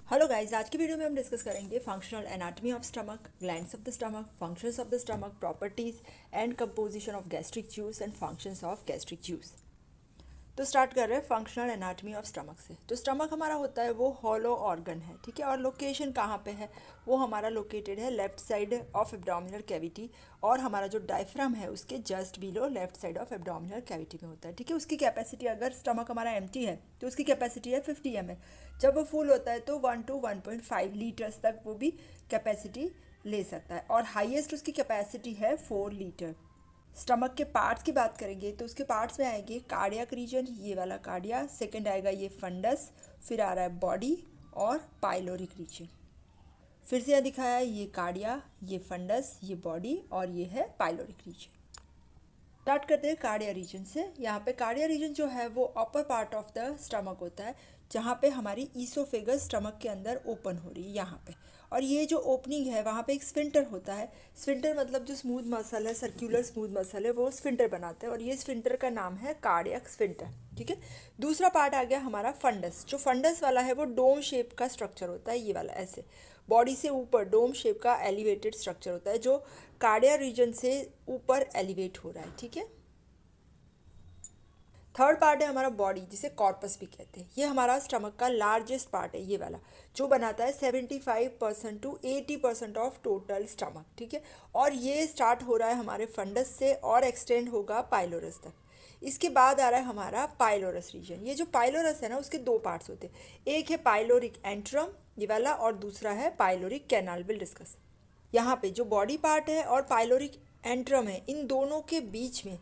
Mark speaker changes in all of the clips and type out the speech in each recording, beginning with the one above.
Speaker 1: Hello guys, आज की video में हम डिस्कस करेंगे functional anatomy of stomach, glands of the stomach, functions of the stomach, properties and composition of gastric juice and functions of gastric juice. तो start कर रहे हैं functional anatomy of stomach से। तो स्टमक हमारा होता है वो हॉलो ऑर्गन है, ठीक है। और लोकेशन कहाँ पे है? वो हमारा लोकेटेड है left side of abdominal cavity, और हमारा जो डायफ्राम है उसके just below left side of abdominal cavity में होता है, ठीक है। उसकी कैपेसिटी, अगर स्टमक हमारा एम्प्टी है तो उसकी कैपेसिटी है 50 ml। जब वो फुल होता है तो 1 to 1.5 लीटर्स तक वो भी कैपेसिटी ले सकता है, और हाईएस्ट उसकी कैपेसिटी है 4 लीटर। स्टमक के पार्ट्स की बात करेंगे तो उसके पार्ट्स में आएंगे कार्डियक रीजन, ये वाला कार्डिया, सेकंड आएगा ये फंडस, फिर आ रहा है बॉडी और पाइलोरिक रीजन। फिर से यहाँ दिखाया है ये कार्डिया, ये फंडस, ये बॉडी और ये है पाइलोरिक रीजन। स्टार्ट करते हैं कार्डिया रीजन से। यहाँ पे कार्डिया रीजन जो है वो upper part of the stomach होता है, जहाँ पे हमारी ईसोफेगस स्टमक के अंदर ओपन हो रही है यहाँ पे। और ये जो ओपनिंग है वहाँ पे एक स्फिंटर होता है। स्फिंटर मतलब जो स्मूथ मसल है, सर्कुलर स्मूथ मसल है, वो स्फिंटर बनाते हैं, और ये स्फिंटर का नाम है कार्डियक स्फिंटर, ठीक है। दूसरा पार्ट आ गया हमारा फंडस। जो फंडस वाला है वो डोम शेप का स्ट्रक्चर होता है, ये वाला ऐसे बॉडी से ऊपर डोम शेप का एलिवेटेड स्ट्रक्चर होता है, जो कार्डिया रीजन से ऊपर एलिवेट हो रहा है, ठीक है। थर्ड पार्ट है हमारा बॉडी, जिसे कॉर्पस भी कहते हैं। ये हमारा स्टमक का लार्जेस्ट पार्ट है, ये वाला, जो बनाता है 75% to 80% ऑफ टोटल स्टमक, ठीक है। और ये स्टार्ट हो रहा है हमारे फंडस से और एक्सटेंड होगा पाइलोरस तक। इसके बाद आ रहा है हमारा पाइलोरस रीजन। ये जो पाइलोरस है ना, उसके दो पार्ट्स होते हैं। एक है पाइलोरिक एंट्रम, ये वाला, और दूसरा है पाइलोरिक कैनाल। Will discuss. यहाँ पे जो बॉडी पार्ट है और पाइलोरिक एंट्रम है, इन दोनों के बीच में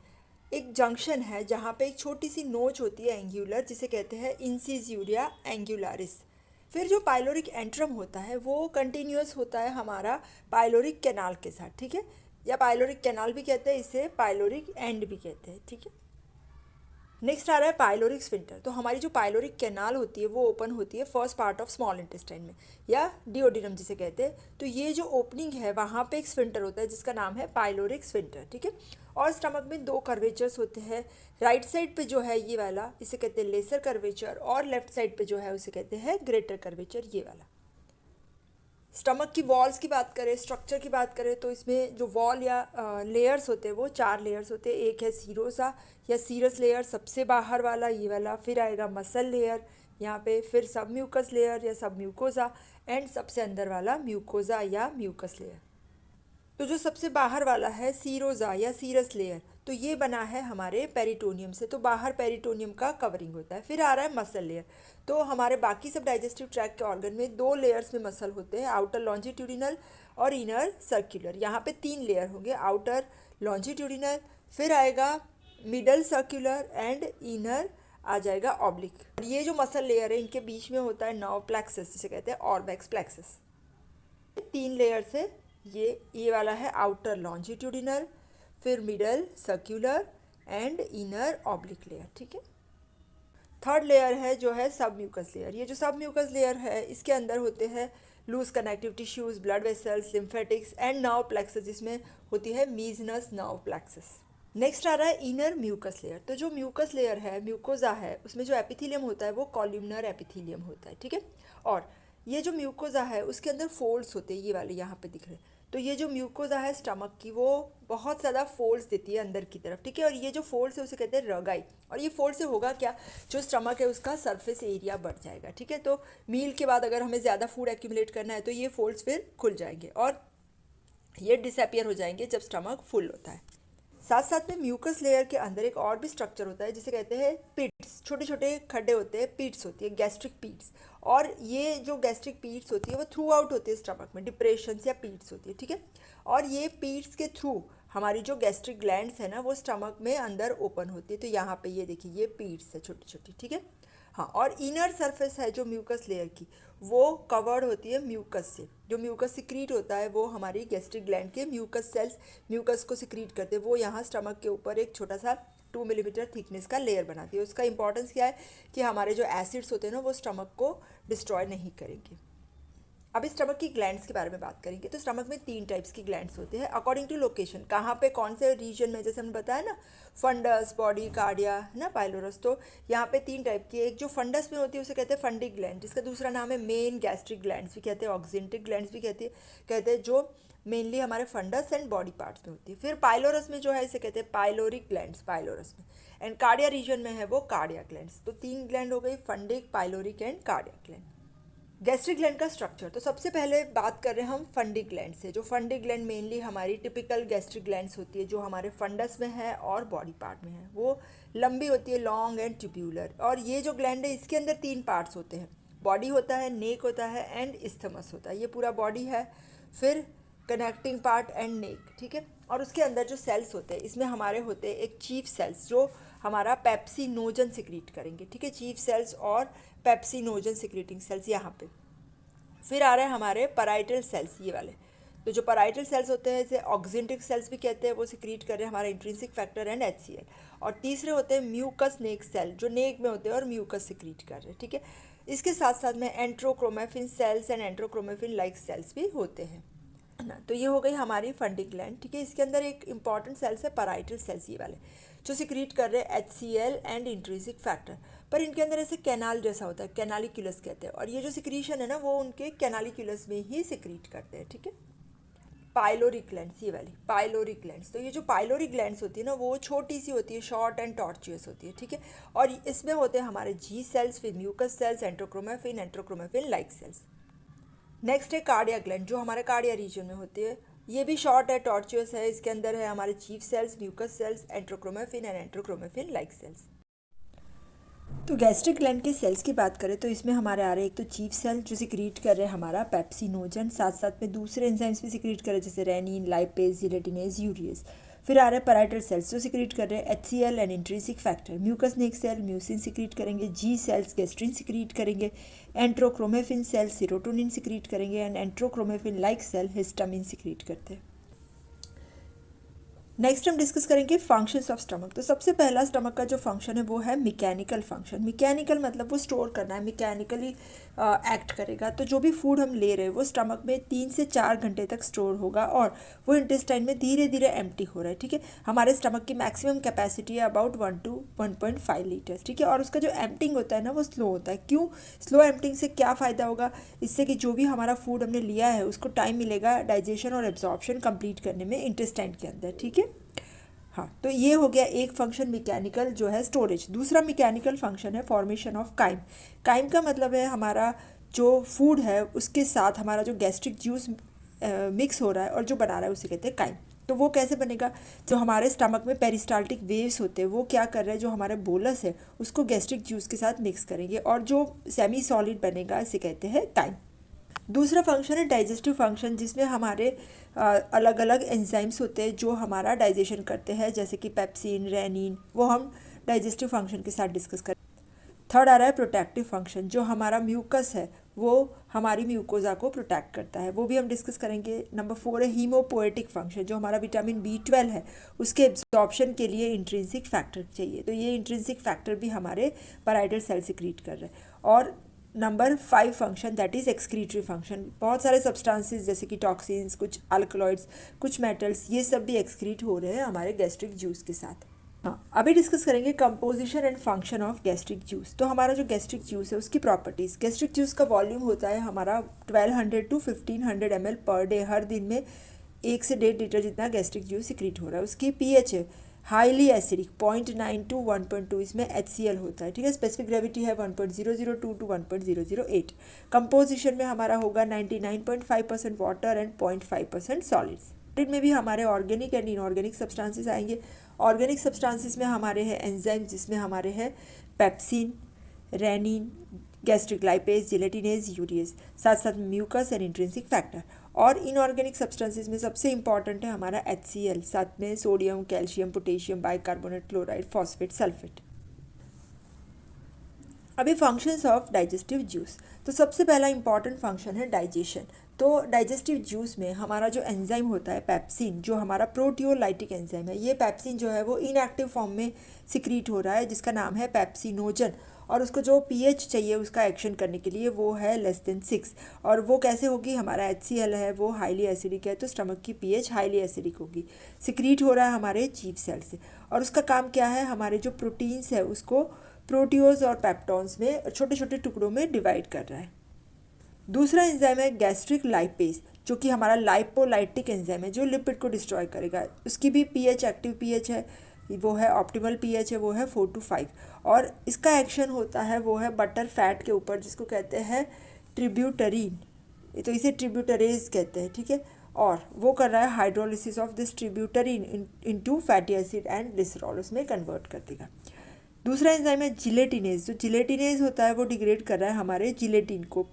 Speaker 1: एक जंक्शन है, जहाँ पे एक छोटी सी नोच होती है एंगुलर, जिसे कहते हैं इंसिज्यूरिया एंगुलारिस। फिर जो पाइलोरिक एंट्रम होता है वो कंटिन्यूअस होता है हमारा पाइलोरिक कैनाल के साथ, ठीक है। या पाइलोरिक कैनाल भी कहते हैं, इसे पाइलोरिक एंड भी कहते हैं, ठीक है। नेक्स्ट आ रहा है पाइलोरिक स्फिंक्टर। तो हमारी जो पाइलोरिक कैनाल होती है वो ओपन होती है first part of small intestine में, या डिओडिनम जिसे कहते हैं। तो ये जो ओपनिंग है वहाँ पे एक स्फिंक्टर होता है जिसका नाम है पाइलोरिक स्फिंक्टर, ठीक है। और स्टमक में दो कर्वेचर्स होते हैं। राइट साइड पे जो है ये वाला, इसे कहते हैं लेसर कर्वेचर, और लेफ्ट साइड पे जो है उसे कहते हैं ग्रेटर कर्वेचर, ये वाला। स्टमक की वॉल्स की बात करें, स्ट्रक्चर की बात करें, तो इसमें जो वॉल या लेयर्स होते हैं वो 4 लेयर्स होते हैं। एक है सीरोसा या सीरस लेयर, सबसे बाहर वाला ये वाला। फिर आएगा मसल लेयर यहाँ पे, फिर सब म्यूकस लेयर या सब म्यूकोजा, एंड सबसे अंदर वाला म्यूकोजा या म्यूकस लेयर। तो जो सबसे बाहर वाला है सीरोजा या सीरस लेयर, तो ये बना है हमारे पेरिटोनियम से, तो बाहर पेरिटोनियम का कवरिंग होता है। फिर आ रहा है मसल लेयर। तो हमारे बाकी सब डाइजेस्टिव ट्रैक्ट के ऑर्गन में 2 लेयर्स में मसल होते हैं, आउटर लॉन्जिट्यूडिनल और इनर सर्कुलर। यहाँ पे 3 लेयर होंगे, आउटर लॉन्जिट्यूडिनल, फिर आएगा मिडल सर्कुलर, एंड इनर आ जाएगा ऑब्लिक। और ये जो मसल लेयर है इनके बीच में होता है नर्व प्लेक्सस, जिसे कहते हैं ऑर्बैक्स प्लेक्सस। 3 लेयर से ये वाला है आउटर लॉन्जिट्यूडिनल, फिर middle circular and inner oblique layer, ठीक है। थर्ड लेयर है जो है सब म्यूकस लेयर। ये जो सब म्यूकस लेयर है इसके अंदर होते हैं loose connective tissues, blood vessels, lymphatics and nerve plexus, जिसमें होती है मीजनस नर्व प्लेक्सस। नेक्स्ट आ रहा है इनर म्यूकस लेयर। तो जो म्यूकस लेयर है, म्यूकोजा है, उसमें जो एपिथेलियम होता है वो कॉल्यूमनर एपिथेलियम होता है, ठीक है। और ये जो म्यूकोजा है उसके अंदर फोल्ड्स होते हैं, ये वाले यहाँ पे दिख रहे हैं। तो ये जो म्यूकोजा है स्टमक की, वो बहुत ज़्यादा फोल्ड्स देती है अंदर की तरफ, ठीक है। और ये जो फोल्ड्स है उसे कहते हैं रगाई। और ये फोल्ड से होगा क्या, जो स्टमक है उसका सरफेस एरिया बढ़ जाएगा, ठीक है। तो मील के बाद अगर हमें ज़्यादा फूड एक्यूमुलेट करना है तो ये फोल्ड्स फिर खुल जाएंगे और ये डिसअपियर हो जाएंगे जब स्टमक फुल होता है। साथ साथ में म्यूकस लेयर के अंदर एक और भी स्ट्रक्चर होता है जिसे कहते हैं पिट्स। छोटे छोटे खड्डे होते हैं, पिट्स होती है, गैस्ट्रिक पिट्स। और ये जो गैस्ट्रिक पिट्स होती है वो थ्रू आउट होती है स्टमक में, डिप्रेशन या पिट्स होती है, ठीक है। और ये पिट्स के थ्रू हमारी जो गैस्ट्रिक ग्लैंड्स है ना वो स्टमक में अंदर ओपन होती है। तो यहाँ पे ये देखिए ये पिट्स है छोटी छोटी, ठीक है। हाँ, और इनर सरफेस है जो म्यूकस लेयर की, वो कवर्ड होती है म्यूकस से। जो म्यूकस सिक्रीट होता है वो हमारी गैस्ट्रिक ग्लैंड के म्यूकस सेल्स म्यूकस को सिक्रीट करते हैं। वो यहाँ स्टमक के ऊपर एक छोटा सा 2 मिलीमीटर थिकनेस का लेयर बनाती है। उसका इंपॉर्टेंस क्या है कि हमारे जो एसिड्स होते हैं ना वो स्टमक को डिस्ट्रॉय नहीं करेंगे। अब स्टमक की ग्लैंड्स के बारे में बात करेंगे। तो स्टमक में 3 टाइप्स की ग्लैंड्स होते हैं अकॉर्डिंग टू लोकेशन, कहाँ पे कौन से रीजन में, जैसे हमने बताया ना फंडस, बॉडी, कार्डिया, है ना, पाइलोरस। तो यहाँ पे 3 टाइप की, एक जो फंडस में होती है उसे कहते हैं फंडिक ग्लैंड, जिसका दूसरा नाम है मेन गैस्ट्रिक ग्लैंड्स भी कहते हैं, ऑक्जेंटिक ग्लैंड्स भी कहते हैं जो मेनली हमारे फंडस एंड बॉडी पार्ट्स में होती है। फिर पाइलोरस में जो है इसे कहते हैं पाइलोरिक ग्लैंड्स, पाइलोरस में। एंड कार्डिया रीजन में है वो कार्डिया ग्लैंड्स। तो 3 ग्लैंड हो गई, fundic, pyloric and cardia gland. Gastric gland का स्ट्रक्चर, तो सबसे पहले बात कर रहे हैं हम फंडिक ग्लैंड से। जो फंडिक ग्लैंड मेनली हमारी टिपिकल गैस्ट्रिक ग्लैंड्स होती है जो हमारे फंडस में है और बॉडी पार्ट में है। वो लंबी होती है, लॉन्ग एंड ट्यूब्यूलर। और ये जो ग्लैंड है इसके अंदर 3 पार्ट्स होते हैं, बॉडी होता है, नेक होता है एंड इस्थमस होता है। ये पूरा बॉडी है, फिर कनेक्टिंग पार्ट एंड नेक, ठीक है। और उसके अंदर जो सेल्स होते हैं इसमें हमारे होते हैं एक चीफ सेल्स जो हमारा पेप्सिनोजन सिक्रीट करेंगे, ठीक है, चीफ सेल्स और पेप्सिनोजन सिक्रीटिंग सेल्स यहाँ पे। फिर आ रहे हैं हमारे पैराइटल सेल्स, ये वाले। तो जो पैराइटल सेल्स होते हैं इसे ऑक्जेंटिक सेल्स भी कहते हैं, वो सिक्रीट कर रहे हैं हमारा इंट्रिंसिक फैक्टर एंड HCl। और तीसरे होते हैं म्यूकस नेक सेल, जो नेक में होते हैं और म्यूकस सिक्रीट कर रहे हैं, ठीक है। इसके साथ साथ में एंट्रोक्रोमेफिन sales and enterochromaffin like sales भी होते हैं ना। तो ये हो गई हमारी फंडिक ग्लैंड, ठीक है। इसके अंदर एक इंपॉर्टेंट सेल्स है पैराइटल सेल्स, ये वाले जो सिक्रीट कर रहे हैं HCl एंड इंट्रिंसिक फैक्टर। पर इनके अंदर ऐसे कैनाल जैसा होता है, कैनालिक्यूलस कहते हैं, और ये जो सिक्रीशन है ना वो उनके कैनालिक्यूलस में ही सिक्रीट करते हैं, ठीक है। पाइलोरिक ग्लैंड्स, ये वाली पाइलोरिक ग्लैंड्स। तो ये जो पाइलोरिक ग्लैंड्स होती है ना वो छोटी सी होती है, शॉर्ट एंड टॉर्चुअस होती है, ठीक है। और इसमें होते हैं हमारे जी सेल्स, फिर mucus cells, enterochromaffin like cells. Next है कार्डिया ग्लैंड जो हमारे कार्डिया रीजन में होती है। ये भी शॉर्ट है, टॉर्चुअस है। इसके अंदर है हमारे chief cells, mucus cells, enterochromaffin and enterochromaffin like cells. तो गैस्ट्रिक ग्लैंड के सेल्स की बात करें तो इसमें हमारे आ रहे हैं एक तो चीफ सेल जो सिक्रीट कर रहे हैं हमारा पेप्सिनोजन, साथ साथ में दूसरे एंजाइम्स भी सिक्रीट कर रहे हैं जैसे रेनिन, लाइपेज, जिलेटिनेज, यूरियस। फिर आ रहे हैं पैराइटल सेल्स जो सिक्रीट कर रहे हैं HCl and intrinsic factor. Mucous neck cell mucin secrete करेंगे, जी सेल्स गैस्ट्रिन सिक्रीट करेंगे, एंट्रोक्रोमेफिन सेल सीरोटोनिन सिक्रीट करेंगे and enterochromaffin like cell histamine secrete करते हैं। नेक्स्ट हम डिस्कस करेंगे फंक्शंस ऑफ स्टमक। तो सबसे पहला स्टमक का जो फंक्शन है वो है मैकेनिकल फंक्शन। मैकेनिकल मतलब वो स्टोर करना है, मैकेनिकली एक्ट करेगा। तो जो भी फूड हम ले रहे हैं वो स्टमक में 3 से 4 घंटे तक स्टोर होगा और वो इंटेस्टाइन में धीरे धीरे एम्प्टी हो रहा है, ठीक है। हमारे स्टमक की मैक्सिमम कैपेसिटी है अबाउट 1 to 1.5 लीटर्स, ठीक है। और उसका जो एम्प्टिंग होता है ना वो स्लो होता है। क्यों स्लो एम्प्टिंग से क्या फ़ायदा होगा? इससे कि जो भी हमारा फूड हमने लिया है उसको टाइम मिलेगा डाइजेशन और एब्जॉर्प्शन कंप्लीट करने में इंटेस्टाइन के अंदर, ठीक है। हाँ, तो ये हो गया एक फंक्शन मैकेनिकल जो है स्टोरेज। दूसरा मैकेनिकल फंक्शन है फॉर्मेशन ऑफ काइम। काइम का मतलब है हमारा जो फूड है उसके साथ हमारा जो गैस्ट्रिक जूस मिक्स हो रहा है और जो बना रहा है उसे कहते हैं काइम। तो वो कैसे बनेगा? जो हमारे स्टमक में पेरिस्टाल्टिक वेव्स होते हैं वो क्या कर रहे हैं, जो हमारे बोलस है उसको गैस्ट्रिक जूस के साथ मिक्स करेंगे और जो सेमी सॉलिड बनेगा इसे कहते हैं काइम। दूसरा फंक्शन है डाइजेस्टिव फंक्शन, जिसमें हमारे अलग अलग एंजाइम्स होते हैं जो हमारा डाइजेशन करते हैं, जैसे कि पेप्सिन, रेनिन, वो हम डाइजेस्टिव फंक्शन के साथ डिस्कस करें। थर्ड आ रहा है प्रोटेक्टिव फंक्शन, जो हमारा म्यूकस है वो हमारी म्यूकोजा को प्रोटेक्ट करता है, वो भी हम डिस्कस करेंगे। नंबर 4 है हीमोपोएटिक फंक्शन, जो हमारा विटामिन B12 है उसके एब्जॉर्प्शन के लिए इंट्रिंसिक फैक्टर चाहिए। तो ये इंट्रिंसिक फैक्टर भी हमारे पैराइटल सेल सिक्रीट कर रहे हैं। और number 5 function that is excretory function. बहुत सारे सब्सटेंसेस जैसे कि टॉक्सिन्स, कुछ अल्कलॉइड्स, कुछ मेटल्स, ये सब भी एक्सक्रीट हो रहे हैं हमारे गैस्ट्रिक जूस के साथ। हाँ, अभी डिस्कस करेंगे composition and function of gastric juice. तो हमारा जो गैस्ट्रिक जूस है उसकी प्रॉपर्टीज़। गैस्ट्रिक जूस का वॉल्यूम होता है हमारा 1200 to 1500 ml पर डे। हर दिन में 1 से 1.5 लीटर जितना गैस्ट्रिक जूस सिक्रीट हो रहा है। उसकी pH है हाईली एसिडिक 0.9 to 1.2, इसमें HCl होता है, ठीक है। स्पेसिफिक ग्रेविटी है 1.002 to 1.008। कंपोजिशन में हमारा होगा 99.5% वाटर एंड 0.5% सॉलिड्स। में भी हमारे ऑर्गेनिक एंड इनऑर्गेनिक सब्सटेंसेस आएंगे। ऑर्गेनिक सब्सटेंसेस में हमारे हैं एंजाइम, जिसमें हमारे हैं pepsin, rennin, gastric lipase, gelatinase, urease, साथ साथ म्यूकस एंड इंट्रिंसिक फैक्टर। और इनऑर्गेनिक सब्सटेंसेस में सबसे इंपॉर्टेंट है हमारा HCl, साथ में sodium, calcium, potassium, bicarbonate, chloride, phosphate, sulphate. अभी फंक्शंस ऑफ डाइजेस्टिव जूस। तो सबसे पहला इंपॉर्टेंट फंक्शन है डाइजेशन। तो डाइजेस्टिव जूस में हमारा जो एंजाइम होता है पेप्सिन, जो हमारा प्रोटियोलाइटिक एंजाइम है, ये पेप्सिन जो है वो इनएक्टिव फॉर्म में सिक्रीट हो रहा है जिसका नाम है पेप्सिनोजन। और उसको जो pH चाहिए उसका एक्शन करने के लिए वो है <6। और वो कैसे होगी, हमारा HCl है वो हाईली एसिडिक है, तो स्टमक की pH हाईली एसिडिक होगी। सिक्रीट हो रहा है हमारे चीफ सेल से, और उसका काम क्या है, हमारे जो प्रोटीन्स है उसको प्रोटियोज और पेप्टॉन्स में छोटे छोटे टुकड़ों में डिवाइड कर रहा है। दूसरा एंजाइम है गैस्ट्रिक लाइपेज, जो कि हमारा लाइपोलाइटिक एंजाइम है जो लिपिड को डिस्ट्रॉय करेगा। उसकी भी pH एक्टिव pH है, वो है ऑप्टिमल pH है, वो है 4 to 5। और इसका एक्शन होता है वो है बटर फैट के ऊपर, जिसको कहते हैं ट्रिब्यूटरीन, तो इसे ट्रिब्यूटरेज कहते हैं, ठीक है। और वो कर रहा है hydrolysis of this tributyrin into fatty acid and glycerol, उसमें कन्वर्ट कर देगा। दूसरा एंजाइम है जिलेटिनेज। जो जिलेटिनेज होता है वो डिग्रेड कर रहा है हमारे जिलेटिन को।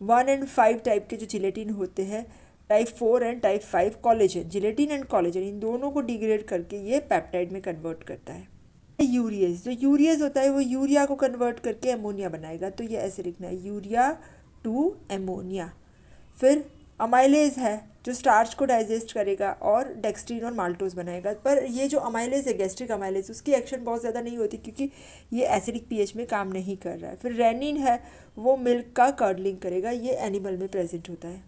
Speaker 1: 1 and 5 टाइप के जो जिलेटिन होते हैं, type 4 and type 5 collagen, gelatin and collagen, इन दोनों को डिग्रेड करके ये पेप्टाइड में कन्वर्ट करता है। यूरियस, जो यूरियस होता है वो यूरिया को कन्वर्ट करके अमोनिया बनाएगा, तो ये ऐसे लिखना है, यूरिया टू अमोनिया। फिर अमाइलेज है जो स्टार्च को डाइजेस्ट करेगा और डेक्सट्रीन और माल्टोज बनाएगा। पर ये जो अमाइलेज है, गैस्ट्रिक अमाइलेज, उसकी एक्शन बहुत ज़्यादा नहीं होती क्योंकि ये एसिडिक पीएच में काम नहीं कर रहा है। फिर रेनिन है वो मिल्क का कर्डलिंग करेगा, ये एनिमल में प्रेजेंट होता है।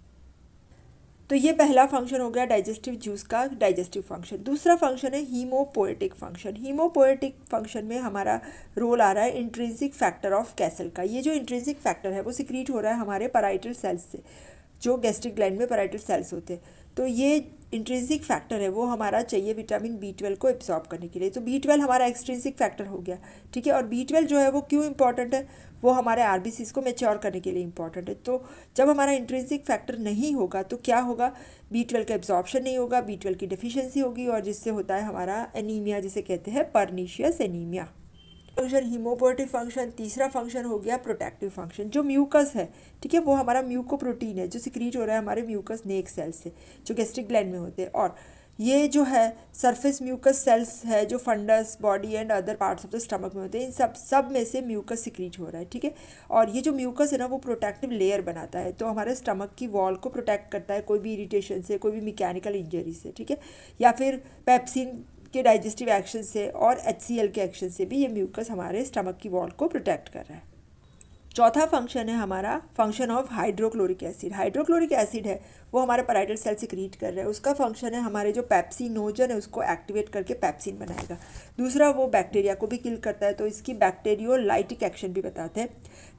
Speaker 1: तो ये पहला फंक्शन हो गया डाइजेस्टिव जूस का डाइजेस्टिव फंक्शन। दूसरा फंक्शन है हीमोपोएटिक फंक्शन। हीमोपोएटिक फंक्शन में हमारा रोल आ रहा है इंट्रिंसिक फैक्टर ऑफ कैसल का। ये जो इंट्रिंसिक फैक्टर है वो सिक्रीट हो रहा है हमारे पैराइटल सेल्स से, जो गैस्ट्रिक ग्लैंड में पैराइटल सेल्स होते हैं। तो ये इंट्रिंसिक फैक्टर है वो हमारा चाहिए विटामिन B12 को एब्जॉर्ब करने के लिए। तो B12 हमारा एक्सट्रिंसिक फैक्टर हो गया, ठीक है। और B12 जो है वो क्यों इंपॉर्टेंट है, वो हमारे RBCs को मैच्योर करने के लिए इंपॉर्टेंट है। तो जब हमारा इंट्रिंसिक फैक्टर नहीं होगा तो क्या होगा, B12 का एब्जॉर्प्शन नहीं होगा, B12 की डेफिशिएंसी होगी, और जिससे होता है हमारा एनीमिया, जिसे कहते हैं pernicious anaemia. Function haemopoietic function. तीसरा फंक्शन हो गया प्रोटेक्टिव फंक्शन। जो म्यूकस है, ठीक है, वो हमारा म्यूकोप्रोटीन है जो सिक्रीट हो रहा है हमारे म्यूकस नेक सेल्स से, जो गैस्ट्रिक ग्लैंड में होते हैं। और ये जो है सरफेस म्यूकस सेल्स है जो fundus, body and other parts of the stomach में होते हैं, इन सब में से म्यूकस सिक्रीट हो रहा है, ठीक है। और ये जो म्यूकस है ना वो प्रोटेक्टिव लेयर बनाता है, तो हमारे स्टमक की वॉल को प्रोटेक्ट करता है कोई भी इरिटेशन से, कोई भी मैकेनिकल इंजरी से, ठीक है, या फिर पेप्सिन के डाइजेस्टिव एक्शन से और HCl के एक्शन से भी ये म्यूकस हमारे स्टमक की वॉल को प्रोटेक्ट कर रहा है। चौथा फंक्शन है हमारा function of hydrochloric acid. Hydrochloric acid है वो हमारे पैराइटल सेल सिक्रीट कर रहा है, उसका फंक्शन है हमारे जो पेप्सिनोजन है उसको एक्टिवेट करके पेप्सिन बनाएगा। दूसरा वो बैक्टीरिया को भी किल करता है, तो इसकी बैक्टीरियोलाइटिक एक्शन भी बताते हैं।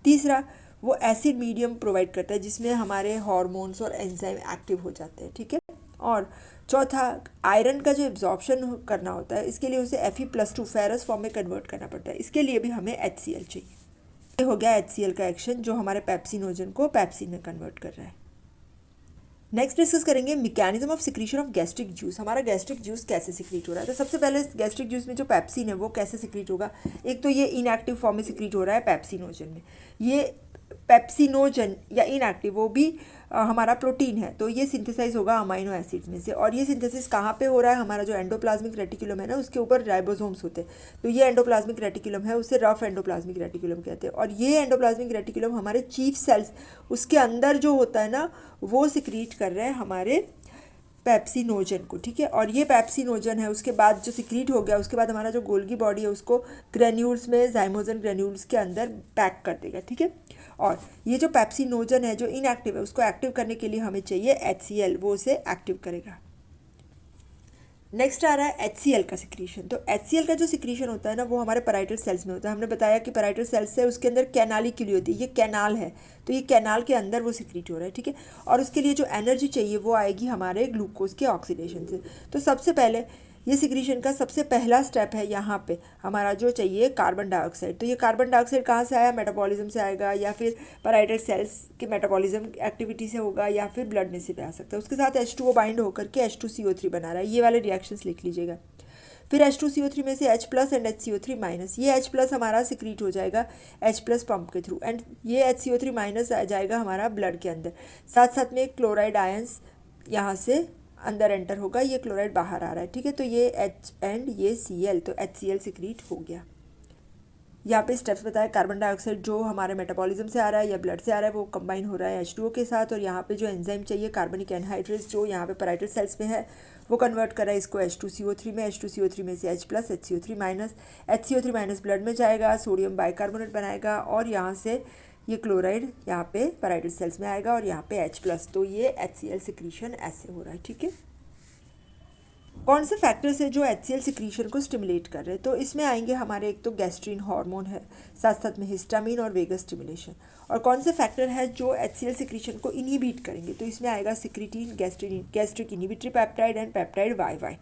Speaker 1: तीसरा वो एसिड मीडियम प्रोवाइड करता है जिसमें हमारे हार्मोन्स और एंजाइम एक्टिव हो जाते हैं, ठीक है। और चौथा आयरन का जो एब्जॉर्प्शन करना होता है, इसके लिए उसे Fe+2 फेरस फॉर्म में कन्वर्ट करना पड़ता है, इसके लिए भी हमें HCl चाहिए। ये हो गया HCl का एक्शन जो हमारे पेप्सिनोजन को पेप्सिन में कन्वर्ट कर रहा है। नेक्स्ट डिस्कस करेंगे mechanism of secretion of gastric juice. हमारा गैस्ट्रिक जूस कैसे सिक्रीट हो रहा है। तो सबसे पहले गैस्ट्रिक जूस में जो पेप्सिन है वो कैसे सिक्रीट होगा। एक तो ये इनएक्टिव फॉर्म में सिक्रीट हो रहा है पेप्सिनोजन में। ये पेप्सिनोजन या इनएक्टिव वो भी हमारा प्रोटीन है, तो ये सिंथेसाइज होगा अमाइनो एसिड्स में से। और ये सिंथेसिस कहाँ पे हो रहा है, हमारा जो एंडोप्लाज्मिक रेटिकुलम है ना उसके ऊपर राइबोसोम्स होते हैं, तो ये एंडोप्लाज्मिक रेटिकुलम है, उसे रफ एंडोप्लाज्मिक रेटिकुलम कहते हैं। और ये एंडोप्लाज्मिक रेटिकुलम हमारे चीफ सेल्स उसके अंदर जो होता है ना वो सिक्रीट कर रहे हैं हमारे पेप्सिनोजन को, ठीक है। और ये पेप्सिनोजन है उसके बाद जो सिक्रीट हो गया उसके बाद हमारा जो गोल्गी बॉडी है उसको ग्रेन्यूल्स में, जाइमोजन ग्रेन्यूल्स के अंदर पैक कर देगा, ठीक है। और ये जो पेप्सिनोजन है जो इनएक्टिव है उसको एक्टिव करने के लिए हमें चाहिए HCl, वो उसे एक्टिव करेगा। नेक्स्ट आ रहा है HCl का सिक्रीशन। तो HCl का जो सिक्रीशन होता है ना वो हमारे पैराइटल सेल्स में होता है। हमने बताया कि पैराइटल सेल्स है उसके अंदर कैनालिक्यूली होती है, ये कैनाल है, तो ये कैनाल के अंदर वो सिक्रीट हो रहा है, ठीक है। और उसके लिए जो एनर्जी चाहिए वो आएगी हमारे ग्लूकोज के ऑक्सीडेशन से। तो सबसे पहले ये सिक्रीशन का सबसे पहला स्टेप है यहाँ पे हमारा जो चाहिए कार्बन डाइऑक्साइड। तो ये कार्बन डाइऑक्साइड कहाँ से आया, मेटाबॉलिज्म से आएगा, या फिर पैराइटल सेल्स के मेटाबॉलिज्म एक्टिविटी से होगा, या फिर ब्लड में से भी आ सकता है। उसके साथ H2O बाइंड होकर के H2CO3 बना रहा है, ये वाले रिएक्शंस लिख लीजिएगा। फिर H2CO3 में से H+ एंड HCO3-, ये H+ हमारा सिक्रीट हो जाएगा H+ पंप के थ्रू, एंड ये HCO3- आ जाएगा हमारा ब्लड के अंदर। साथ साथ में क्लोराइड आयंस यहाँ से अंदर एंटर होगा, ये क्लोराइड बाहर आ रहा है, ठीक है। तो ये H एंड ये Cl, तो HCl सिक्रीट हो गया। यहाँ पे स्टेप्स बताया, कार्बन डाइऑक्साइड जो हमारे मेटाबॉलिज्म से आ रहा है या ब्लड से आ रहा है वो कंबाइन हो रहा है H2O के साथ, और यहाँ पे जो एंजाइम चाहिए कार्बनिक एनहाइड्रेस जो यहाँ पे पैराइटल सेल्स में है वो कन्वर्ट कर रहा है इसको H2CO3 में, H2CO3 में से H plus HCO3 minus blood में जाएगा, सोडियम बाइकार्बोनेट बनाएगा और यहाँ से ये क्लोराइड यहाँ पे पैराइटल सेल्स में आएगा और यहाँ पे H प्लस, तो ये HCl सिक्रीशन ऐसे हो रहा है। ठीक है, कौन से फैक्टर्स है जो HCl सिक्रीशन को स्टिमुलेट कर रहे हैं? तो इसमें आएंगे हमारे, एक तो गैस्ट्रीन हार्मोन है, साथ साथ में हिस्टामिन और वेगस स्टिमुलेशन। और कौन से फैक्टर है जो HCl सिक्रीशन को इनहिबिट करेंगे? तो इसमें आएगा secretin, gastric inhibitory peptide and peptide YY।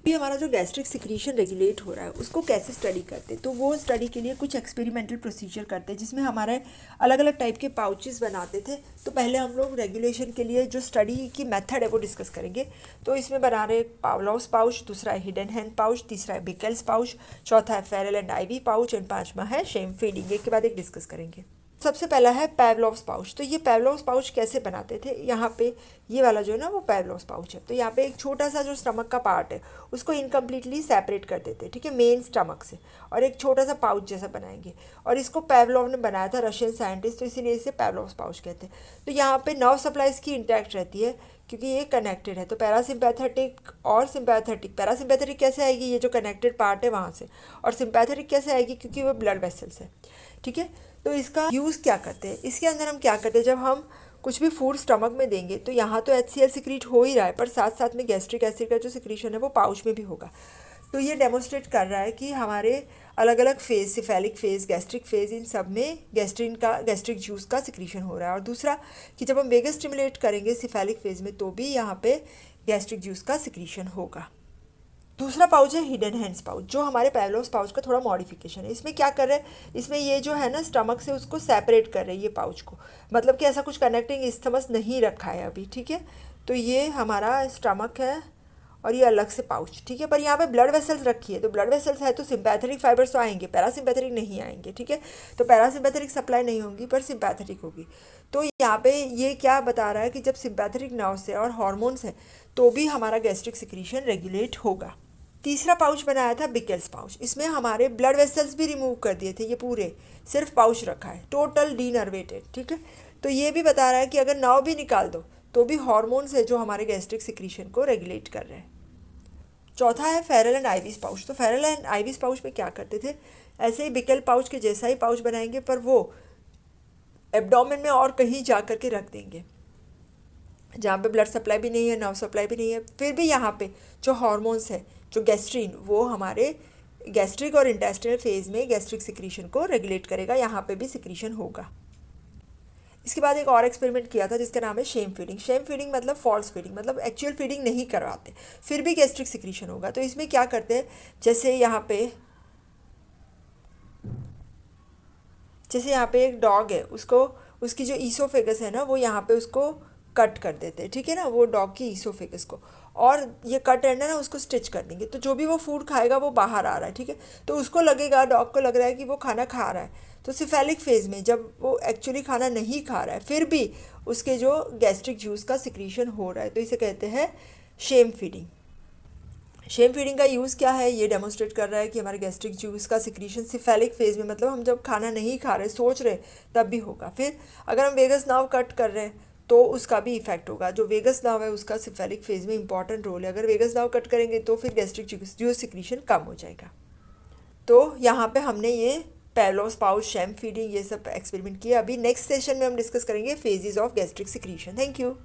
Speaker 1: भी हमारा जो गैस्ट्रिक सिक्रीशन रेगुलेट हो रहा है उसको कैसे स्टडी करते हैं? तो वो स्टडी के लिए कुछ एक्सपेरिमेंटल प्रोसीजर करते हैं जिसमें हमारे अलग अलग टाइप के पाउचेस बनाते थे। तो पहले हम लोग रेगुलेशन के लिए जो स्टडी की मेथड है वो डिस्कस करेंगे। तो इसमें बना रहे पावलोव्स पाउच, दूसरा है हिडन हैंड पाउच, तीसरा है बिकल्स पाउच, चौथा है फेरल एंड आईवी पाउच एंड पांचवा है शेम फीडिंग। एक के बाद एक डिस्कस करेंगे। सबसे पहला है पावलोव्स पाउच। तो ये पावलोव्स पाउच कैसे बनाते थे? यहाँ पे ये वाला जो है ना वो पावलोव्स पाउच है। तो यहाँ पे एक छोटा सा जो स्टमक का पार्ट है उसको इनकम्प्लीटली सेपरेट कर देते हैं, ठीक है, मेन स्टमक से, और एक छोटा सा पाउच जैसा बनाएंगे। और इसको पावलोव ने बनाया था, रशियन साइंटिस्ट, तो इसीलिए इसे पावलोव्स पाउच कहते हैं। तो यहाँ पे नर्व सप्लाई इसकी इंटैक्ट रहती है क्योंकि ये कनेक्टेड है। तो पैरासिम्पैथेटिक और सिम्पैथेटिक, पैरासिम्पैथेटिक कैसे आएगी? ये जो कनेक्टेड पार्ट है वहाँ से, और सिम्पैथेटिक कैसे आएगी? क्योंकि वो ब्लड वेसल्स है। ठीक है, तो इसका यूज़ क्या करते हैं? इसके अंदर हम क्या करते हैं, जब हम कुछ भी फूड स्टमक में देंगे तो यहाँ तो HCl सिक्रीट हो ही रहा है, पर साथ साथ में गैस्ट्रिक एसिड का जो सिक्रीशन है वो पाउच में भी होगा। तो ये डेमोन्स्ट्रेट कर रहा है कि हमारे अलग अलग phase, cephalic phase, gastric phase, इन सब में गैस्ट्रिक जूस का सिक्रीशन हो रहा है। और दूसरा कि जब हम वेगस स्टिमुलेट करेंगे सिफेलिक फेज में तो भी यहाँ पे गैस्ट्रिक जूस का सिक्रीशन होगा। दूसरा पाउच है हिडन हैंड्स पाउच, जो हमारे पावलोव्स पाउच का थोड़ा मॉडिफिकेशन है। इसमें क्या कर रहे हैं? इसमें ये जो है ना स्टमक से उसको सेपरेट कर रहे हैं ये पाउच को, मतलब कि ऐसा कुछ कनेक्टिंग इस्थमस नहीं रखा है अभी। ठीक है, तो ये हमारा स्टमक है और ये अलग से पाउच। ठीक है, पर यहाँ पे ब्लड वेसल्स रखी है, तो ब्लड वेसल्स है तो सिम्पैथेटिक फाइबर्स तो आएंगे, पैरासिम्पैथेटिक नहीं आएंगे। ठीक है, तो पैरासिम्पैथेटिक सप्लाई नहीं होगी पर सिम्पैथेटिक होगी। तो यहाँ पे ये क्या बता रहा है कि जब सिम्पैथेटिक नर्व से और हॉर्मोन्स है तो भी हमारा गैस्ट्रिक सिक्रीशन रेगुलेट होगा। तीसरा पाउच बनाया था बिकल्स पाउच। इसमें हमारे ब्लड वेसल्स भी रिमूव कर दिए थे, ये पूरे सिर्फ पाउच रखा है, टोटल डीनर्वेटेड। ठीक है, तो ये भी बता रहा है कि अगर नर्व भी निकाल दो तो भी हार्मोन्स है जो हमारे गैस्ट्रिक सिक्रीशन को रेगुलेट कर रहे हैं। चौथा है फेरल एंड आइवीज पाउच। तो फेरल एंड आइवीज पाउच में क्या करते थे? ऐसे ही बिकल पाउच के जैसा ही पाउच बनाएंगे पर वो एब्डोमेन में और कहीं जा कर के रख देंगे जहाँ पे ब्लड सप्लाई भी नहीं है, नर्व सप्लाई भी नहीं है, फिर भी यहाँ पे जो हार्मोन्स है, जो गैस्ट्रीन, वो हमारे गैस्ट्रिक और इंटेस्टिनल फेज में गैस्ट्रिक सिक्रीशन को रेगुलेट करेगा, यहाँ पे भी सिक्रीशन होगा। इसके बाद एक और एक्सपेरिमेंट किया था जिसका नाम है शेम फीडिंग। शेम फीडिंग मतलब फॉल्स फीडिंग, मतलब एक्चुअल फीडिंग नहीं करवाते फिर भी गैस्ट्रिक सिक्रीशन होगा। तो इसमें क्या करते हैं, जैसे यहाँ पे एक डॉग है, उसको उसकी जो ईसोफेगस है ना वो यहाँ पे उसको कट कर देते हैं। ठीक है ना, वो डॉग की ईसोफेगस को, और ये कट एंड है ना उसको स्टिच कर देंगे, तो जो भी वो फूड खाएगा वो बाहर आ रहा है। ठीक है, तो उसको लगेगा, डॉग को लग रहा है कि वो खाना खा रहा है। तो सिफेलिक फेज में जब वो एक्चुअली खाना नहीं खा रहा है फिर भी उसके जो गैस्ट्रिक जूस का सिक्रीशन हो रहा है, तो इसे कहते हैं शेम फीडिंग। शेम फीडिंग का यूज़ क्या है? ये डेमोन्स्ट्रेट कर रहा है कि हमारे गैस्ट्रिक जूस का सिक्रीशन सिफेलिक फेज में, मतलब हम जब खाना नहीं खा रहे, सोच रहे, तब भी होगा। फिर अगर हम वेगस नर्व कट कर रहे हैं तो उसका भी इफेक्ट होगा। जो वेगस नर्व है उसका सिफेलिक फेज में इंपॉर्टेंट रोल है, अगर वेगस नर्व कट करेंगे तो फिर गैस्ट्रिक जूस सिक्रीशन कम हो जाएगा। तो यहाँ पे हमने ये पावलोव्स पाउच, शेम फीडिंग, ये सब एक्सपेरिमेंट किए। अभी नेक्स्ट सेशन में हम डिस्कस करेंगे phases of gastric secretion. Thank you.